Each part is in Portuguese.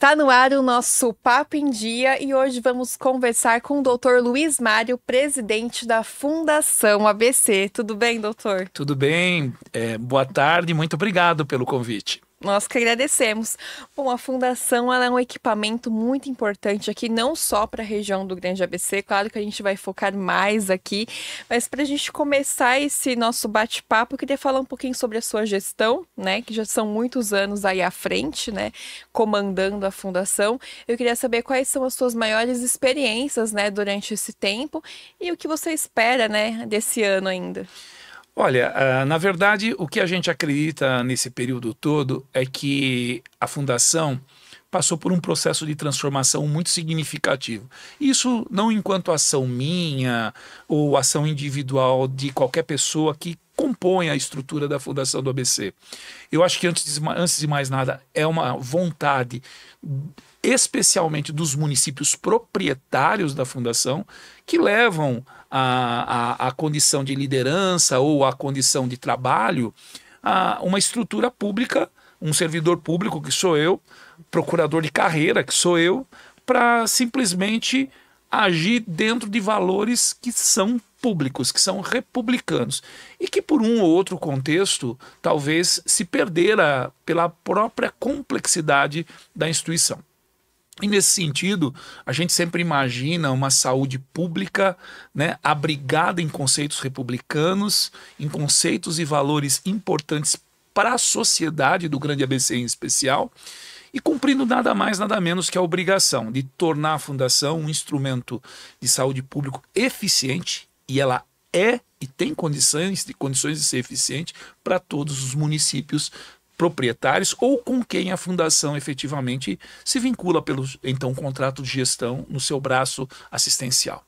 Está no ar o nosso Papo em Dia e hoje vamos conversar com o Dr. Luiz Mário, presidente da Fundação ABC. Tudo bem, doutor? Tudo bem, boa tarde, muito obrigado pelo convite. Nós que agradecemos. Bom, a Fundação ela é um equipamento muito importante aqui, não só para a região do Grande ABC, claro que a gente vai focar mais aqui, mas para a gente começar esse nosso bate-papo, eu queria falar um pouquinho sobre a sua gestão, né, que já são muitos anos aí à frente, né, comandando a Fundação. Eu queria saber quais são as suas maiores experiências, né, durante esse tempo e o que você espera, né, desse ano ainda. Olha, na verdade, o que a gente acredita nesse período todo é que a Fundação passou por um processo de transformação muito significativo. Isso não enquanto ação minha ou ação individual de qualquer pessoa que compõe a estrutura da Fundação do ABC. Eu acho que antes de mais nada é uma vontade, especialmente dos municípios proprietários da Fundação, que levam a condição de liderança ou a condição de trabalho a uma estrutura pública, um servidor público que sou eu, procurador de carreira que sou eu, para simplesmente agir dentro de valores que são públicos, que são republicanos e que por um ou outro contexto talvez se perdera pela própria complexidade da instituição. E nesse sentido, a gente sempre imagina uma saúde pública, né, abrigada em conceitos republicanos, em conceitos e valores importantes para a sociedade do Grande ABC em especial, e cumprindo nada mais, nada menos que a obrigação de tornar a Fundação um instrumento de saúde público eficiente, e ela é e tem condições de ser eficiente para todos os municípios proprietários ou com quem a Fundação efetivamente se vincula pelo então contrato de gestão no seu braço assistencial.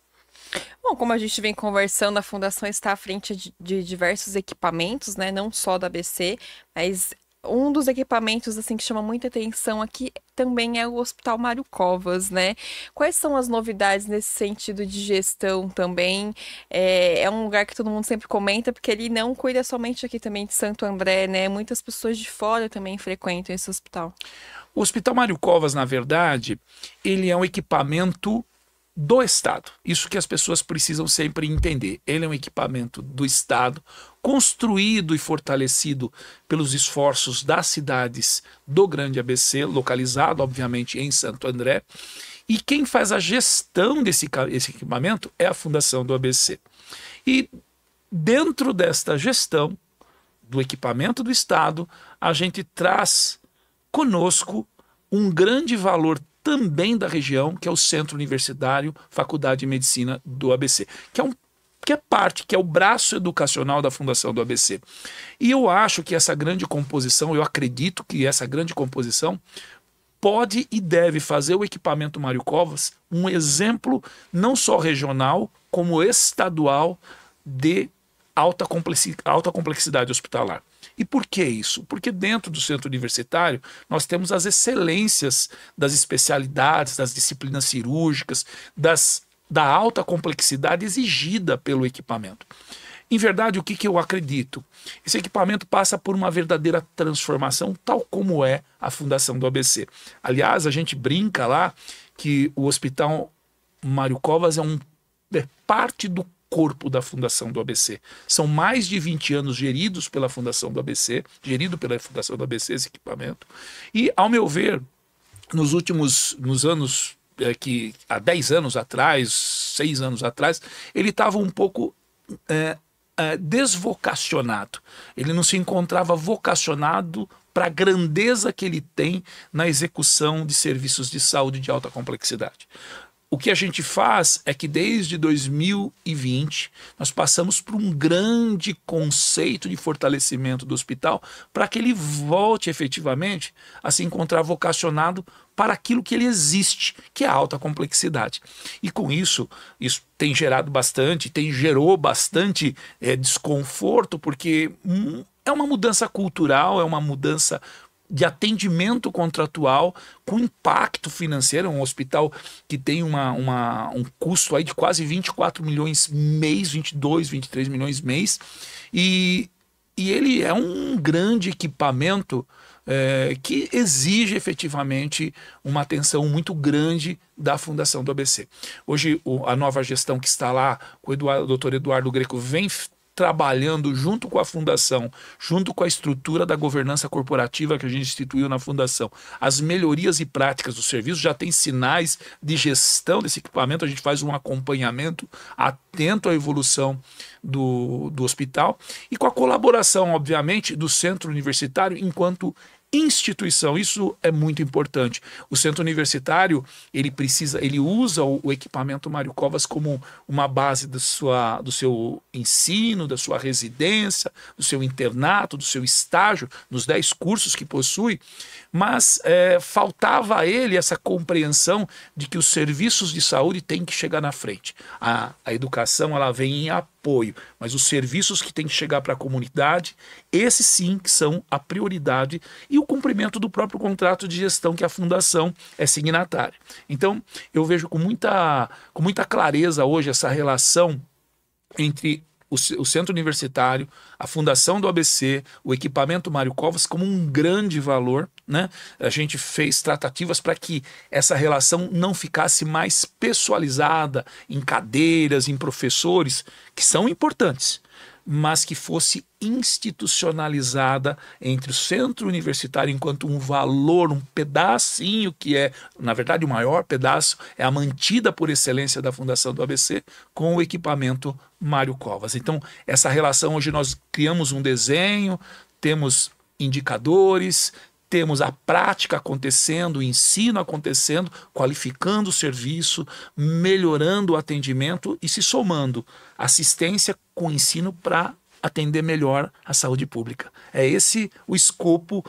Bom, como a gente vem conversando, a Fundação está à frente de diversos equipamentos, né? Não só da ABC, mas um dos equipamentos assim que chama muita atenção aqui também é o Hospital Mário Covas, né? Quais são as novidades nesse sentido de gestão também? É um lugar que todo mundo sempre comenta, porque ele não cuida somente aqui também de Santo André, né? Muitas pessoas de fora também frequentam esse hospital. O Hospital Mário Covas, na verdade, ele é um equipamento do Estado. Isso que as pessoas precisam sempre entender. Ele é um equipamento do Estado, construído e fortalecido pelos esforços das cidades do Grande ABC, localizado, obviamente, em Santo André. E quem faz a gestão desse equipamento é a Fundação do ABC. E dentro desta gestão do equipamento do Estado, a gente traz conosco um grande valor também da região, que é o Centro Universitário Faculdade de Medicina do ABC, que é o braço educacional da Fundação do ABC. E eu acho que essa grande composição, eu acredito que essa grande composição pode e deve fazer o equipamento Mário Covas um exemplo não só regional, como estadual de alta complexidade hospitalar. E por que isso? Porque dentro do centro universitário nós temos as excelências das especialidades, das disciplinas cirúrgicas, da alta complexidade exigida pelo equipamento. Em verdade, o que eu acredito? Esse equipamento passa por uma verdadeira transformação, tal como é a Fundação do ABC. Aliás, a gente brinca lá que o Hospital Mário Covas é parte do corpo da Fundação do ABC. São mais de 20 anos gerido pela Fundação do ABC esse equipamento. E, ao meu ver, nos anos que há 10 anos atrás, 6 anos atrás, ele estava um pouco desvocacionado. Ele não se encontrava vocacionado para a grandeza que ele tem na execução de serviços de saúde de alta complexidade. O que a gente faz é que desde 2020 nós passamos por um grande conceito de fortalecimento do hospital para que ele volte efetivamente a se encontrar vocacionado para aquilo que ele existe, que é a alta complexidade. E com isso tem gerou bastante desconforto, porque é uma mudança cultural, é uma mudança de atendimento contratual com impacto financeiro. Um hospital que tem um custo aí de quase 24 milhões mês, 22, 23 milhões mês, e ele é um grande equipamento que exige efetivamente uma atenção muito grande da Fundação do ABC. Hoje, a nova gestão que está lá, o doutor Eduardo Greco, vem trabalhando junto com a Fundação, junto com a estrutura da governança corporativa que a gente instituiu na Fundação, as melhorias e práticas do serviço, já tem sinais de gestão desse equipamento, a gente faz um acompanhamento atento à evolução do hospital e com a colaboração, obviamente, do centro universitário enquanto instituição. Isso é muito importante. O centro universitário, ele usa o equipamento Mário Covas como uma base do seu ensino, da sua residência, do seu internato, do seu estágio, nos 10 cursos que possui, mas faltava a ele essa compreensão de que os serviços de saúde têm que chegar na frente. A educação, ela vem em apoio, mas os serviços que têm que chegar para a comunidade, esses sim que são a prioridade e o cumprimento do próprio contrato de gestão que a Fundação é signatária. Então, eu vejo com muita clareza hoje essa relação entre o centro universitário, a Fundação do ABC, o equipamento Mário Covas como um grande valor, né? A gente fez tratativas para que essa relação não ficasse mais pessoalizada em cadeiras, em professores, que são importantes, mas que fosse institucionalizada entre o centro universitário enquanto um valor, um pedacinho que é, na verdade, o maior pedaço, é a mantida por excelência da Fundação do ABC com o equipamento Mário Covas. Então, essa relação, hoje nós criamos um desenho, temos indicadores, temos a prática acontecendo, o ensino acontecendo, qualificando o serviço, melhorando o atendimento e se somando assistência com ensino para atender melhor a saúde pública. É esse o escopo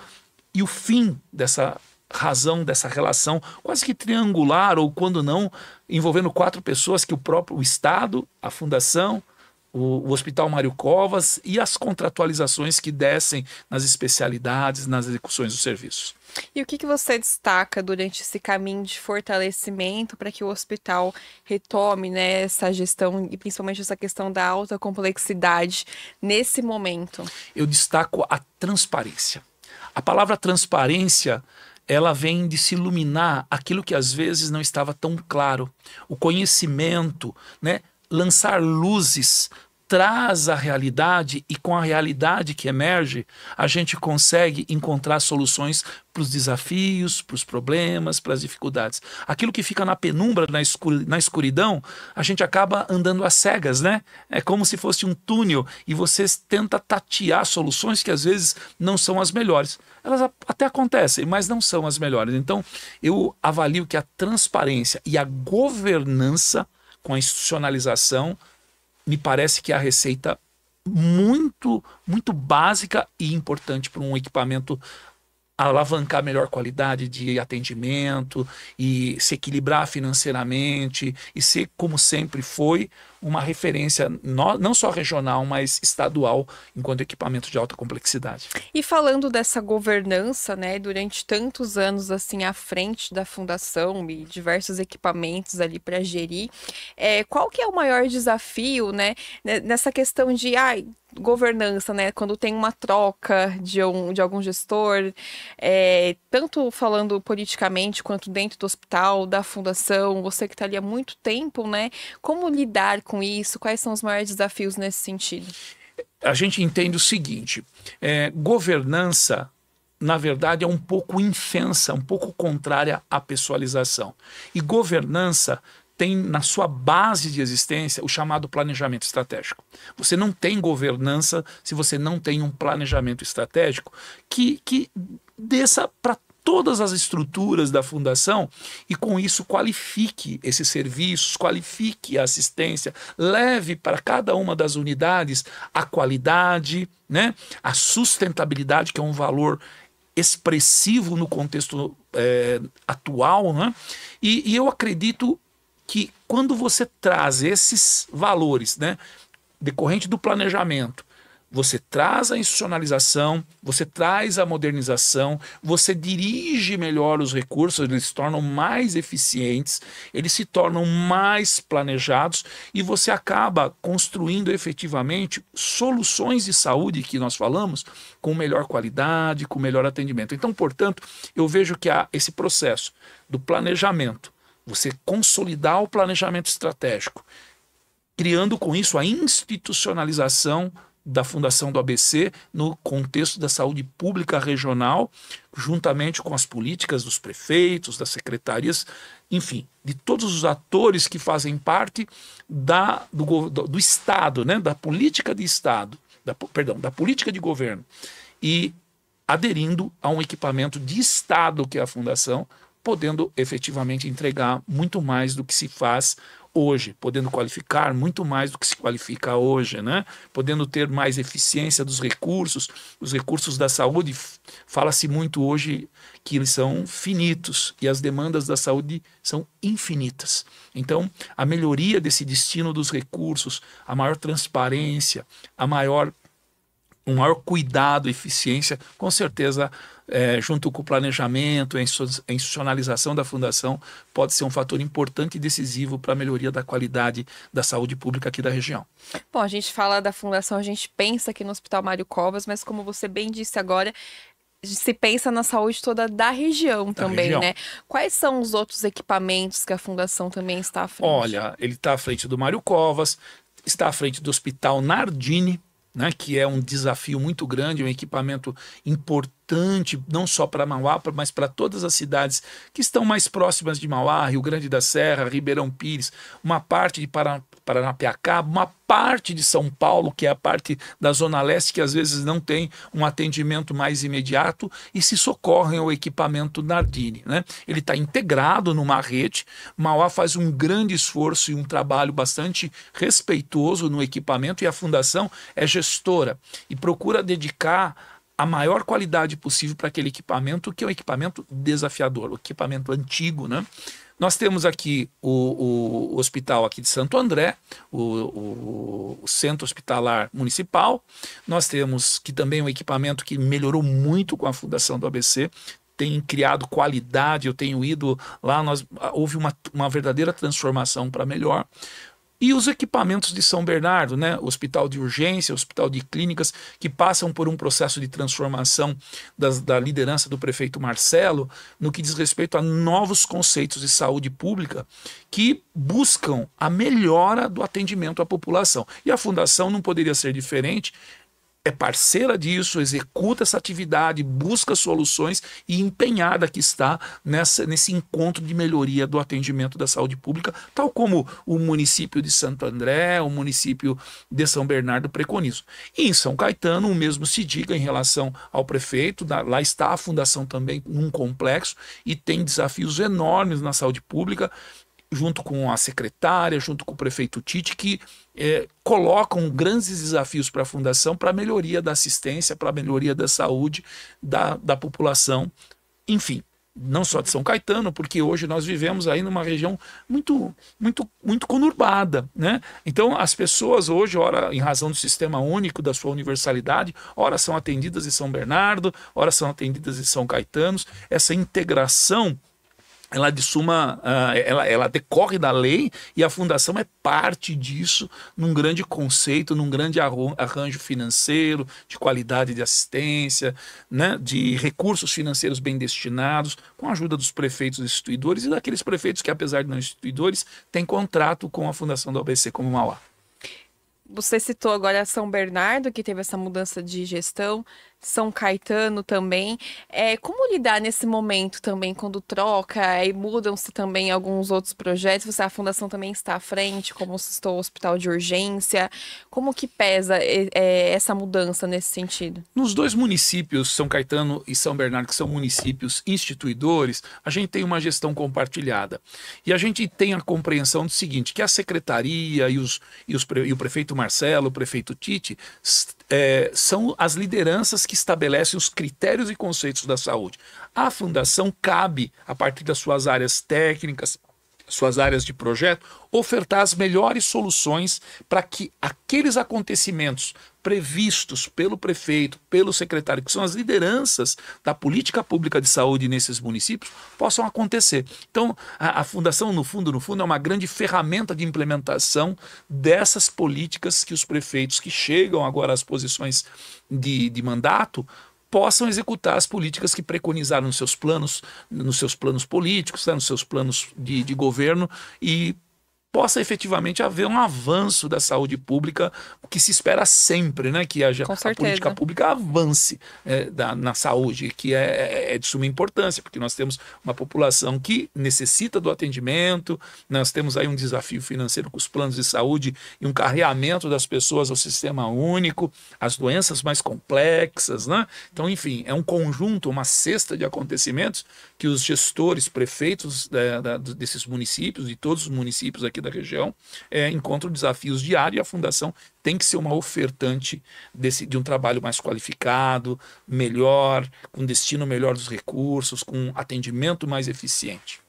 e o fim dessa razão, dessa relação quase que triangular, ou quando não, envolvendo 4 pessoas, que o Estado, a Fundação, o Hospital Mário Covas e as contratualizações que descem nas especialidades, nas execuções dos serviços. E o que você destaca durante esse caminho de fortalecimento para que o hospital retome, né, essa gestão e principalmente essa questão da alta complexidade nesse momento? Eu destaco a transparência. A palavra transparência, ela vem de se iluminar aquilo que às vezes não estava tão claro. O conhecimento, né, lançar luzes, traz a realidade e com a realidade que emerge, a gente consegue encontrar soluções para os desafios, para os problemas, para as dificuldades. Aquilo que fica na penumbra, na escuridão, a gente acaba andando às cegas, né? É como se fosse um túnel e você tenta tatear soluções que às vezes não são as melhores. Elas até acontecem, mas não são as melhores. Então, eu avalio que a transparência e a governança com a institucionalização me parece que é a receita muito básica e importante para um equipamento alavancar melhor qualidade de atendimento e se equilibrar financeiramente e ser, como sempre foi, uma referência não só regional, mas estadual, enquanto equipamento de alta complexidade. E falando dessa governança, né, durante tantos anos assim à frente da fundação e diversos equipamentos ali para gerir, qual que é o maior desafio, né, nessa questão de governança, né, quando tem uma troca de algum gestor, tanto falando politicamente quanto dentro do hospital, da fundação, você que está ali há muito tempo, né, como lidar com isso? Quais são os maiores desafios nesse sentido? A gente entende o seguinte, governança, na verdade, é um pouco infensa, um pouco contrária à pessoalização. E governança tem na sua base de existência o chamado planejamento estratégico. Você não tem governança se você não tem um planejamento estratégico que desça para todas as estruturas da fundação e com isso qualifique esses serviços, qualifique a assistência, leve para cada uma das unidades a qualidade, né, a sustentabilidade, que é um valor expressivo no contexto atual, né? E eu acredito que quando você traz esses valores, né, decorrente do planejamento, você traz a institucionalização, você traz a modernização, você dirige melhor os recursos, eles se tornam mais eficientes, eles se tornam mais planejados e você acaba construindo efetivamente soluções de saúde que nós falamos com melhor qualidade, com melhor atendimento. Então, portanto, eu vejo que esse processo do planejamento, você consolidar o planejamento estratégico, criando com isso a institucionalização da Fundação do ABC no contexto da saúde pública regional, juntamente com as políticas dos prefeitos, das secretarias, enfim, de todos os atores que fazem parte do Estado, né, da política de Estado, da política de governo, e aderindo a um equipamento de Estado que é a Fundação, podendo efetivamente entregar muito mais do que se faz hoje, podendo qualificar muito mais do que se qualifica hoje, né? Podendo ter mais eficiência dos recursos, os recursos da saúde, fala-se muito hoje que eles são finitos e as demandas da saúde são infinitas. Então, a melhoria desse destino dos recursos, a maior transparência, um maior cuidado, eficiência, com certeza, junto com o planejamento, a institucionalização da Fundação, pode ser um fator importante e decisivo para a melhoria da qualidade da saúde pública aqui da região. Bom, a gente fala da Fundação, a gente pensa aqui no Hospital Mário Covas, mas como você bem disse agora, se pensa na saúde toda da região também, né? Quais são os outros equipamentos que a Fundação também está à frente? Olha, ele está à frente do Mário Covas, está à frente do Hospital Nardini, né, que é um desafio muito grande, um equipamento importante, não só para Mauá, mas para todas as cidades que estão mais próximas de Mauá, Rio Grande da Serra, Ribeirão Pires, uma parte de Paranapiacaba, uma parte de São Paulo, que é a parte da Zona Leste, que às vezes não tem um atendimento mais imediato e se socorrem ao equipamento Nardini, né? Ele está integrado numa rede. Mauá faz um grande esforço e um trabalho bastante respeitoso no equipamento e a Fundação é gestora e procura dedicar a maior qualidade possível para aquele equipamento, que é um equipamento desafiador, o equipamento antigo, né? Nós temos aqui o hospital aqui de Santo André, o Centro Hospitalar Municipal. Nós temos que também um equipamento que melhorou muito com a Fundação do ABC, tem criado qualidade, eu tenho ido lá, houve uma verdadeira transformação para melhor. E os equipamentos de São Bernardo, né? Hospital de urgência, hospital de clínicas, que passam por um processo de transformação da liderança do prefeito Marcelo, no que diz respeito a novos conceitos de saúde pública que buscam a melhora do atendimento à população. E a Fundação não poderia ser diferente, é parceira disso, executa essa atividade, busca soluções e empenhada que está nesse encontro de melhoria do atendimento da saúde pública, tal como o município de Santo André, o município de São Bernardo preconizam. E em São Caetano, o mesmo se diga em relação ao prefeito, lá está a Fundação também num complexo e tem desafios enormes na saúde pública, junto com a secretária, junto com o prefeito Tite, que colocam grandes desafios para a Fundação para a melhoria da assistência, para a melhoria da saúde da população, enfim, não só de São Caetano, porque hoje nós vivemos aí numa região muito conurbada, né? Então as pessoas hoje, ora em razão do sistema único, da sua universalidade, ora são atendidas em São Bernardo, ora são atendidas em São Caetano, essa integração ela ela decorre da lei e a Fundação é parte disso num grande conceito, num grande arranjo financeiro, de qualidade de assistência, né, de recursos financeiros bem destinados, com a ajuda dos prefeitos instituidores e daqueles prefeitos que, apesar de não instituidores, têm contrato com a Fundação do ABC como Mauá. Você citou agora São Bernardo, que teve essa mudança de gestão, São Caetano também. Como lidar nesse momento também, quando troca e mudam-se também alguns outros projetos? A Fundação também está à frente, como citou o Hospital de Urgência. Como que pesa essa mudança nesse sentido? Nos dois municípios, São Caetano e São Bernardo, que são municípios instituidores, a gente tem uma gestão compartilhada. E a gente tem a compreensão do seguinte, que a secretaria e o prefeito Marcelo, o prefeito Tite, são as lideranças que estabelecem os critérios e conceitos da saúde. A Fundação cabe, a partir das suas áreas técnicas, suas áreas de projeto, ofertar as melhores soluções para que aqueles acontecimentos previstos pelo prefeito, pelo secretário, que são as lideranças da política pública de saúde nesses municípios, possam acontecer. Então, a Fundação, no fundo, é uma grande ferramenta de implementação dessas políticas que os prefeitos que chegam agora às posições de mandato possam executar as políticas que preconizaram nos seus planos políticos, né, nos seus planos de governo, e possa efetivamente haver um avanço da saúde pública, o que se espera sempre, né? Que a política pública avance na saúde, que é de suma importância, porque nós temos uma população que necessita do atendimento, nós temos aí um desafio financeiro com os planos de saúde e um carreamento das pessoas ao sistema único, as doenças mais complexas, né? Então, enfim, é um conjunto, uma cesta de acontecimentos que os gestores, prefeitos desses municípios, de todos os municípios aqui da região, encontram desafios diários, e a Fundação tem que ser uma ofertante de um trabalho mais qualificado, melhor, com destino melhor dos recursos, com atendimento mais eficiente.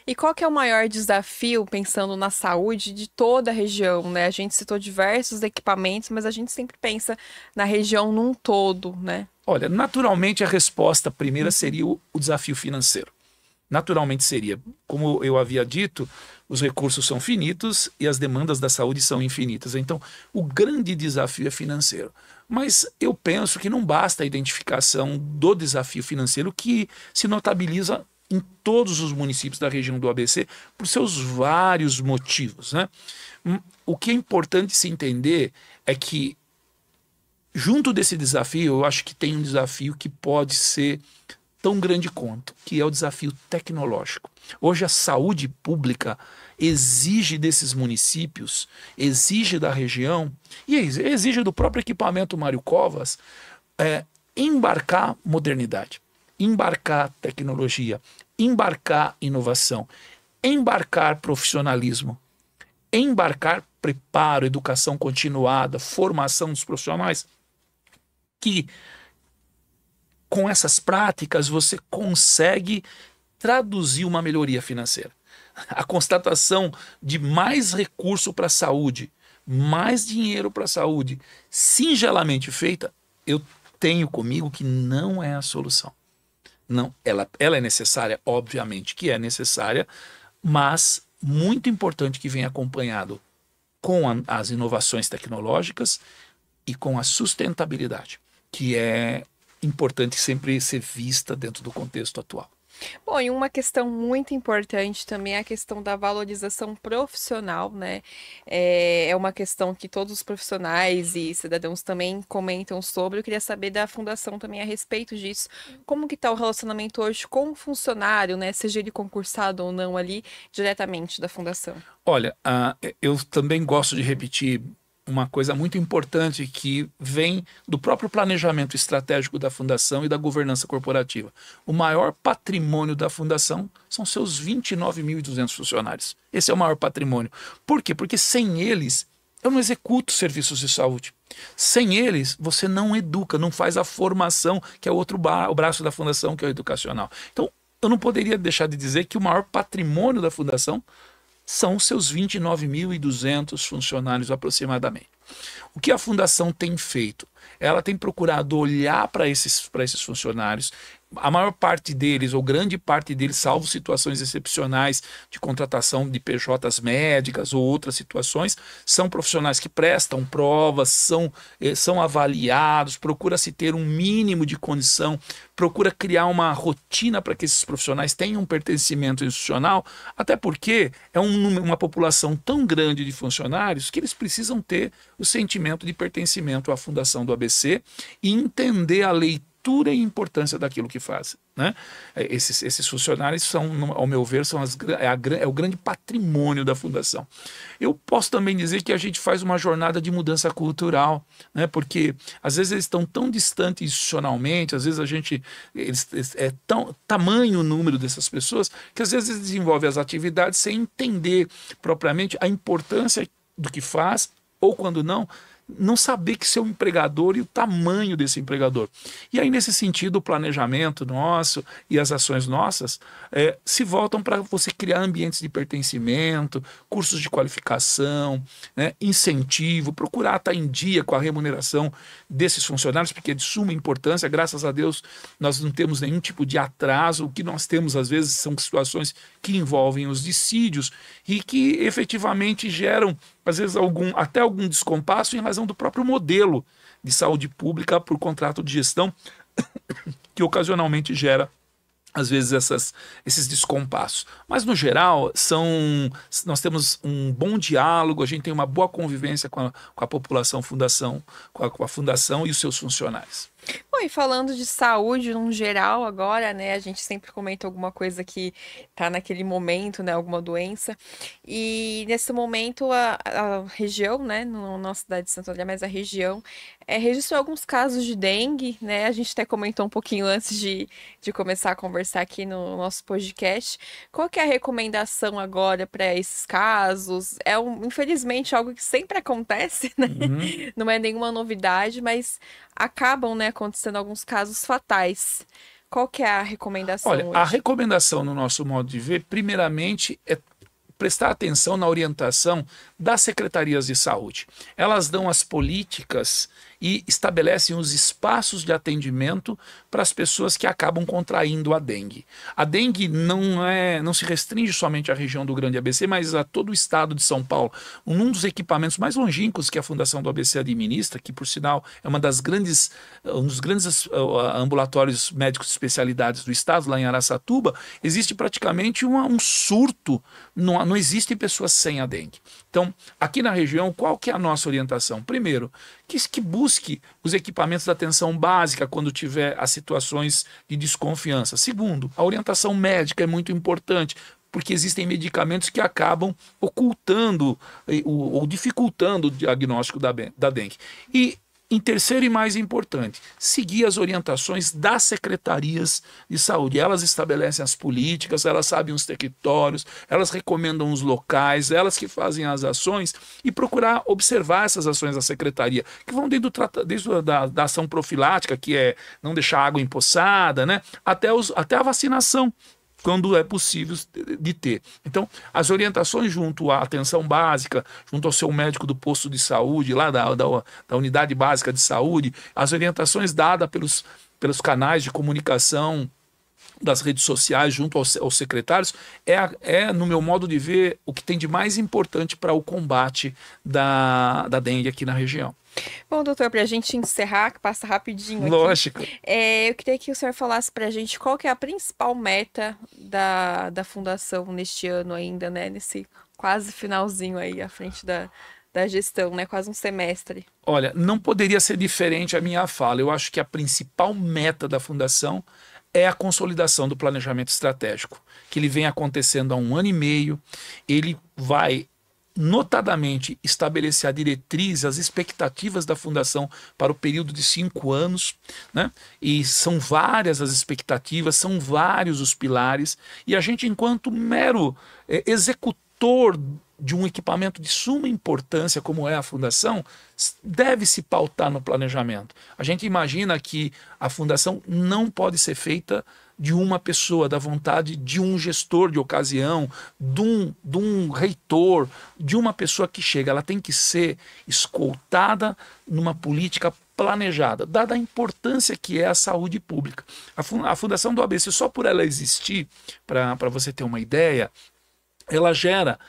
E qual que é o maior desafio, pensando na saúde de toda a região, né? A gente citou diversos equipamentos, mas a gente sempre pensa na região num todo, né? Olha, naturalmente a resposta primeira seria o desafio financeiro. Naturalmente seria. Como eu havia dito, os recursos são finitos e as demandas da saúde são infinitas. Então, o grande desafio é financeiro. Mas eu penso que não basta a identificação do desafio financeiro, que se notabiliza em todos os municípios da região do ABC por seus vários motivos, né? O que é importante se entender é que, junto desse desafio, eu acho que tem um desafio que pode ser tão grande quanto, que é o desafio tecnológico. Hoje a saúde pública exige desses municípios, exige da região e exige do próprio equipamento Mário Covas embarcar modernidade, embarcar tecnologia, embarcar inovação, embarcar profissionalismo, embarcar preparo, educação continuada, formação dos profissionais, que com essas práticas você consegue traduzir uma melhoria financeira. A constatação de mais recurso para a saúde, mais dinheiro para a saúde, singelamente feita, eu tenho comigo que não é a solução. Não, ela é necessária, obviamente que é necessária, mas muito importante que venha acompanhado com as inovações tecnológicas e com a sustentabilidade, que é importante sempre ser vista dentro do contexto atual. Bom, e uma questão muito importante também é a questão da valorização profissional, né? É uma questão que todos os profissionais e cidadãos também comentam sobre. Eu queria saber da Fundação também a respeito disso. Como que está o relacionamento hoje com o funcionário, né? Seja ele concursado ou não ali, diretamente da Fundação. Olha, eu também gosto de repetir uma coisa muito importante que vem do próprio planejamento estratégico da Fundação e da governança corporativa. O maior patrimônio da Fundação são seus 29.200 funcionários. Esse é o maior patrimônio. Por quê? Porque sem eles eu não executo serviços de saúde. Sem eles, você não educa, não faz a formação, que é o braço da Fundação, que é o educacional. Então, eu não poderia deixar de dizer que o maior patrimônio da Fundação são seus 29.200 funcionários aproximadamente. O que a Fundação tem feito? Ela tem procurado olhar para esses funcionários. A maior parte deles, ou grande parte deles, salvo situações excepcionais de contratação de PJs médicas ou outras situações, são profissionais que prestam provas, são avaliados, procura-se ter um mínimo de condição, procura criar uma rotina para que esses profissionais tenham um pertencimento institucional, até porque é uma população tão grande de funcionários que eles precisam ter o sentimento de pertencimento à Fundação do ABC e entender a leitura e importância daquilo que fazem, né? Esses funcionários são, ao meu ver, é o grande patrimônio da Fundação. Eu posso também dizer que a gente faz uma jornada de mudança cultural, né? Porque às vezes eles estão tão distantes institucionalmente, às vezes tamanho o número dessas pessoas, que às vezes eles desenvolvem as atividades sem entender propriamente a importância do que faz, ou quando não, não saber que seu empregador e o tamanho desse empregador. E aí, nesse sentido, o planejamento nosso e as ações nossas se voltam para você criar ambientes de pertencimento, cursos de qualificação, né, incentivo, procurar estar em dia com a remuneração desses funcionários, porque é de suma importância. Graças a Deus, nós não temos nenhum tipo de atraso. O que nós temos, às vezes, são situações que envolvem os dissídios e que efetivamente geram, às vezes, até algum descompasso em razão do próprio modelo de saúde pública por contrato de gestão, que ocasionalmente gera, às vezes, esses descompassos. Mas, no geral, nós temos um bom diálogo, a gente tem uma boa convivência com a população fundação, com a fundação e os seus funcionários. Bom, e falando de saúde no geral agora, né? A gente sempre comenta alguma coisa que tá naquele momento, né? Alguma doença. E nesse momento a região, né? Não a cidade de Santo André, mas a região registrou alguns casos de dengue, né? A gente até comentou um pouquinho antes de começar a conversar aqui no nosso podcast. Qual que é a recomendação agora para esses casos? Infelizmente, algo que sempre acontece, né? Uhum. Não é nenhuma novidade, mas acabam, né, acontecendo alguns casos fatais. Qual que é a recomendação Olha, hoje? a recomendação no nosso modo de ver, primeiramente, é prestar atenção na orientação das secretarias de saúde. Elas dão as políticas e estabelecem os espaços de atendimento para as pessoas que acabam contraindo a dengue. A dengue não se restringe somente à região do Grande ABC, mas a todo o estado de São Paulo. Um dos equipamentos mais longínquos que a Fundação do ABC administra, que por sinal é um dos grandes ambulatórios médicos de especialidades do estado, lá em Araçatuba, existe praticamente um surto, não existem pessoas sem a dengue. Então, aqui na região, qual que é a nossa orientação? Primeiro, que busque os equipamentos da atenção básica quando tiver as situações de desconfiança. Segundo, a orientação médica é muito importante, porque existem medicamentos que acabam ocultando ou dificultando o diagnóstico da dengue. E, em terceiro e mais importante, seguir as orientações das secretarias de saúde. Elas estabelecem as políticas, elas sabem os territórios, elas recomendam os locais, elas que fazem as ações e procurar observar essas ações da secretaria, que vão desde da ação profilática, que é não deixar água empoçada, né, até a vacinação, quando é possível de ter. Então, as orientações junto à atenção básica, junto ao seu médico do posto de saúde, lá da unidade básica de saúde, as orientações dadas pelos canais de comunicação das redes sociais junto aos secretários, no meu modo de ver, o que tem de mais importante para o combate da dengue aqui na região. Bom, doutor, para a gente encerrar, que passa rapidinho aqui. Lógico. Eu queria que o senhor falasse para a gente qual que é a principal meta da Fundação neste ano ainda, né? Nesse quase finalzinho aí, à frente da gestão, né? Quase um semestre. Olha, não poderia ser diferente a minha fala. Eu acho que a principal meta da Fundação é a consolidação do planejamento estratégico, que ele vem acontecendo há 1 ano e meio. Ele vai notadamente estabelecer a diretriz, as expectativas da Fundação para o período de 5 anos, né? E são várias as expectativas, são vários os pilares, e a gente, enquanto mero executor de um equipamento de suma importância como é a Fundação, deve se pautar no planejamento. A gente imagina que a Fundação não pode ser feita de uma pessoa, da vontade de um gestor de ocasião, de um reitor, de uma pessoa que chega. Ela tem que ser escoltada numa política planejada, dada a importância que é a saúde pública. A Fundação do ABC, só por ela existir, para você ter uma ideia, ela gera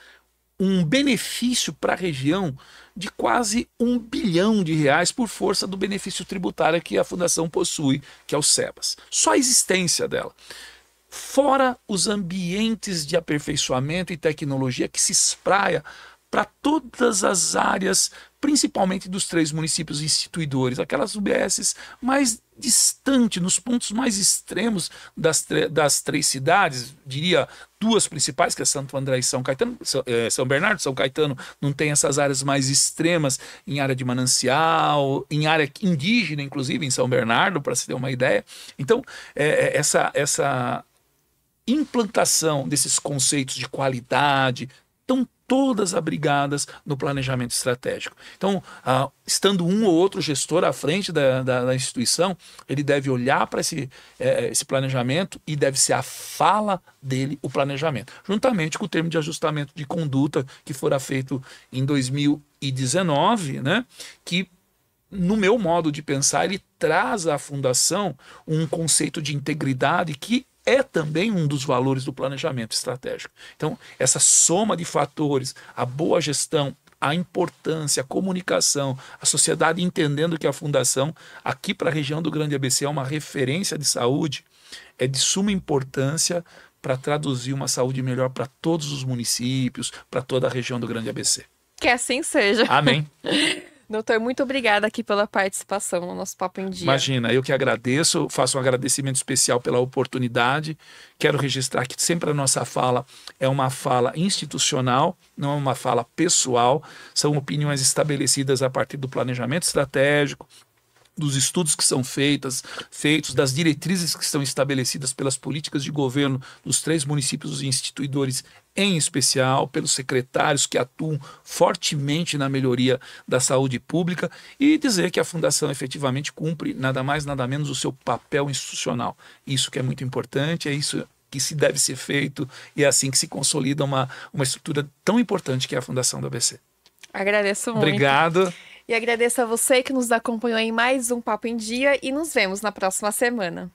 um benefício para a região de quase R$ 1 bilhão por força do benefício tributário que a Fundação possui, que é o SEBAS. Só a existência dela. Fora os ambientes de aperfeiçoamento e tecnologia que se espraia para todas as áreas, principalmente dos 3 municípios instituidores, aquelas UBSs mais distantes, nos pontos mais extremos das 3 cidades, diria 2 principais, que é Santo André e São Caetano. São Bernardo, São Caetano não tem essas áreas mais extremas em área de manancial, em área indígena, inclusive, em São Bernardo, para se ter uma ideia. Então, essa implantação desses conceitos de qualidade tão todas abrigadas no planejamento estratégico. Então, estando um ou outro gestor à frente da instituição, ele deve olhar para esse planejamento e deve ser a fala dele o planejamento, juntamente com o termo de ajustamento de conduta que fora feito em 2019, né, que, no meu modo de pensar, ele traz à fundação um conceito de integridade que é também um dos valores do planejamento estratégico. Então, essa soma de fatores, a boa gestão, a importância, a comunicação, a sociedade entendendo que a fundação, aqui para a região do Grande ABC, é uma referência de saúde, é de suma importância para traduzir uma saúde melhor para todos os municípios, para toda a região do Grande ABC. Que assim seja. Amém. Doutor, muito obrigada aqui pela participação no nosso Papo em Dia. Imagina, eu que agradeço, faço um agradecimento especial pela oportunidade. Quero registrar que sempre a nossa fala é uma fala institucional, não é uma fala pessoal. São opiniões estabelecidas a partir do planejamento estratégico, dos estudos que são feitos, das diretrizes que estão estabelecidas pelas políticas de governo dos 3 municípios e instituidores, em especial pelos secretários que atuam fortemente na melhoria da saúde pública, e dizer que a Fundação efetivamente cumpre nada mais, nada menos o seu papel institucional. Isso que é muito importante, é isso que se deve ser feito, e é assim que se consolida uma estrutura tão importante que é a Fundação do ABC. Agradeço muito. Obrigado. E agradeço a você que nos acompanhou em mais um Papo em Dia e nos vemos na próxima semana.